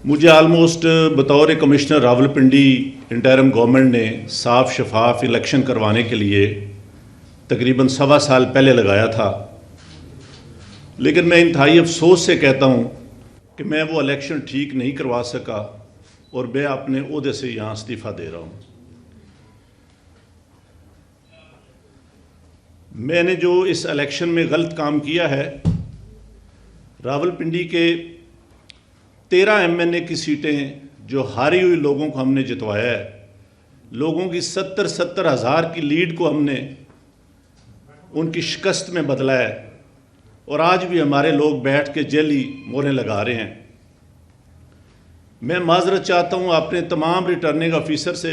مجھے آلموسٹ بطور commissioner Rawalpindi interim government نے صاف شفاف الیکشن کروانے کے لیے تقریباً 1.25 سال پہلے لگایا تھا، لیکن میں انتہائی افسوس سے کہتا ہوں کہ میں وہ الیکشن ٹھیک نہیں کروا سکا اور میں اپنے عہدے سے یہاں استعفیٰ دے رہا ہوں۔ میں نے جو اس الیکشن میں غلط کام کیا ہے، راولپنڈی کے 13 MNA کی سیٹیں جو ہاری ہوئی لوگوں کو ہم نے جتوایا ہے، لوگوں کی 70 ہزار کی لیڈ کو ہم نے ان کی شکست میں بدلا ہے، اور آج بھی ہمارے لوگ بیٹھ کے جعلی موریں لگا رہے ہیں۔ میں معذرت چاہتا ہوں اپنے تمام ریٹرننگ آفیسر سے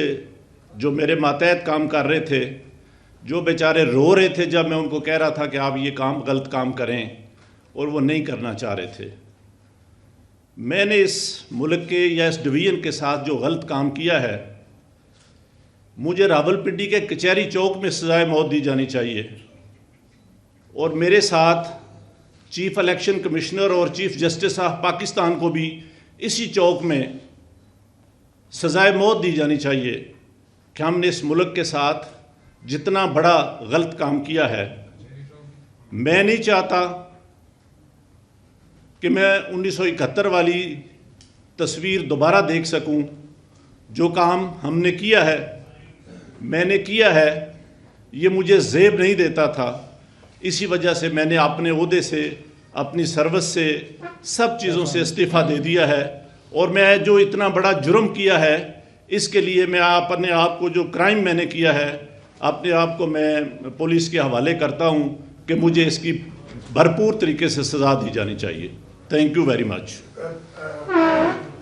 جو میرے ماتحت کام کر رہے تھے، جو بیچارے رو رہے تھے جب میں ان کو کہہ رہا تھا کہ آپ یہ غلط کام کریں، اور وہ نہیں کرنا چاہ رہے تھے۔ میں نے اس ملک کے یا اس ڈویژن کے ساتھ جو غلط کام کیا ہے، مجھے راولپنڈی کے کچہری چوک میں سزائے موت دی جانی چاہیے، اور میرے ساتھ چیف الیکشن کمشنر اور چیف جسٹس آف پاکستان کو بھی اسی چوک میں سزائے موت دی جانی چاہیے کہ ہم نے اس ملک کے ساتھ جتنا بڑا غلط کام کیا ہے۔ میں نہیں چاہتا کہ میں 1971 والی تصویر دوبارہ دیکھ سکوں۔ جو کام ہم نے کیا ہے، میں نے کیا ہے، یہ مجھے زیب نہیں دیتا تھا، اسی وجہ سے میں نے اپنے عہدے سے، اپنی سروس سے، سب چیزوں سے استعفیٰ دے دیا ہے، اور میں جو اتنا بڑا جرم کیا ہے، اس کے لیے میں اپنے آپ کو، جو کرائم میں نے کیا ہے، اپنے آپ کو میں پولیس کے حوالے کرتا ہوں کہ مجھے اس کی بھرپور طریقے سے سزا دی جانی چاہیے۔ Thank you very much.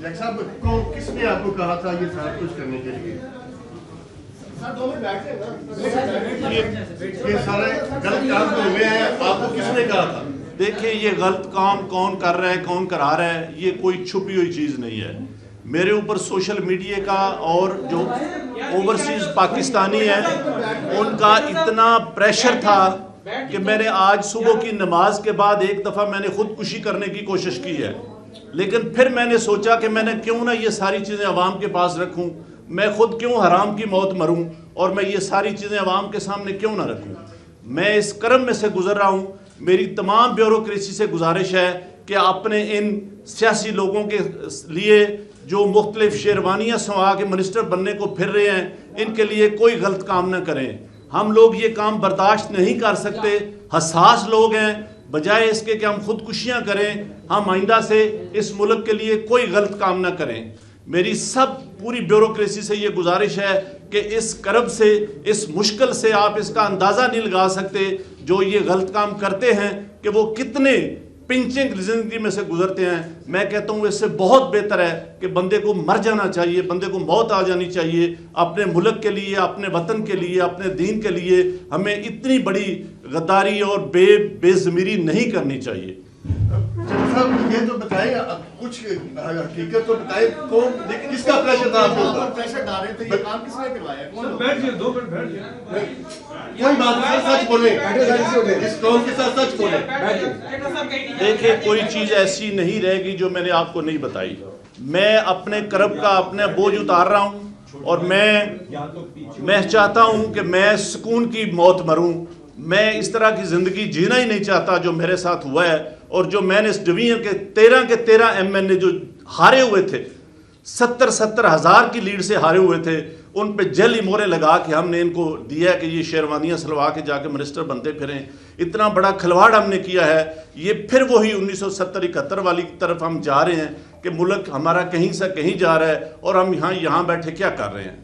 جج صاحب، کس نے آپ کو کہا تھا یہ سارا کچھ کرنے کے لیے؟ یہ سارے غلط کام جو ہوئے ہیں، آپ کو کس نے کہا تھا؟ دیکھیں، یہ غلط کام کون کر رہا ہے، کون کرا رہا ہے، یہ کوئی چھپی ہوئی چیز نہیں ہے۔ میرے اوپر سوشل میڈیا کا اور جو اوورسیز پاکستانی ہیں ان کا اتنا پریشر تھا کہ میں نے آج صبح کی نماز کے بعد ایک دفعہ میں نے خودکشی کرنے کی کوشش کی ہے، لیکن پھر میں نے سوچا کہ میں نے کیوں نہ یہ ساری چیزیں عوام کے پاس رکھوں، میں خود کیوں حرام کی موت مروں، اور میں یہ ساری چیزیں عوام کے سامنے کیوں نہ رکھوں۔ میں اس کرم میں سے گزر رہا ہوں۔ میری تمام بیوروکریسی سے گزارش ہے کہ اپنے ان سیاسی لوگوں کے لیے جو مختلف شیروانیاں سوا کے منسٹر بننے کو پھر رہے ہیں، ان کے لیے کوئی غلط کام نہ کریں۔ ہم لوگ یہ کام برداشت نہیں کر سکتے، حساس لوگ ہیں۔ بجائے اس کے کہ ہم خودکشیاں کریں، ہم آئندہ سے اس ملک کے لیے کوئی غلط کام نہ کریں۔ میری پوری بیوروکریسی سے یہ گزارش ہے کہ اس کرب سے، اس مشکل سے آپ اس کا اندازہ نہیں لگا سکتے جو یہ غلط کام کرتے ہیں کہ وہ کتنے پنچنگ زندگی میں سے گزرتے ہیں۔ میں کہتا ہوں اس سے بہت بہتر ہے کہ بندے کو مر جانا چاہیے، بندے کو موت آ جانی چاہیے۔ اپنے ملک کے لیے، اپنے وطن کے لیے، اپنے دین کے لیے ہمیں اتنی بڑی غداری اور بے ضمیری نہیں کرنی چاہیے۔ صاحب، یہ تو بتائیں، کچھ حقیقت تو بتائیں، کس کا پریشر تھا آپ کے اوپر؟ پریشر ڈال رہے تھے، یہ کام کس نے کروایا؟ بیٹھ جائے، 2 منٹ بیٹھ جائے، کوئی بات نہیں، سچ بولیں، اس قوم کے ساتھ سچ بولیں۔ دیکھیں، کوئی چیز ایسی نہیں رہے گی جو میں نے آپ کو نہیں بتائی۔ میں اپنے کرب کا اپنا بوجھ اتار رہا ہوں، اور میں چاہتا ہوں کہ میں سکون کی موت مروں۔ میں اس طرح کی زندگی جینا ہی نہیں چاہتا جو میرے ساتھ ہوا ہے، اور جو میں نے اس ڈویژن کے 13 MNA جو ہارے ہوئے تھے، 70 ہزار کی لیڈ سے ہارے ہوئے تھے، ان پہ جعلی موریں لگا کے ہم نے ان کو دیا کہ یہ شیروانیاں سلوا کے جا کے منسٹر بنتے پھریں۔ اتنا بڑا کھلواڑ ہم نے کیا ہے۔ یہ پھر وہی 1970-71 والی طرف ہم جا رہے ہیں کہ ملک ہمارا کہیں سے کہیں جا رہا ہے، اور ہم یہاں بیٹھے کیا کر رہے ہیں۔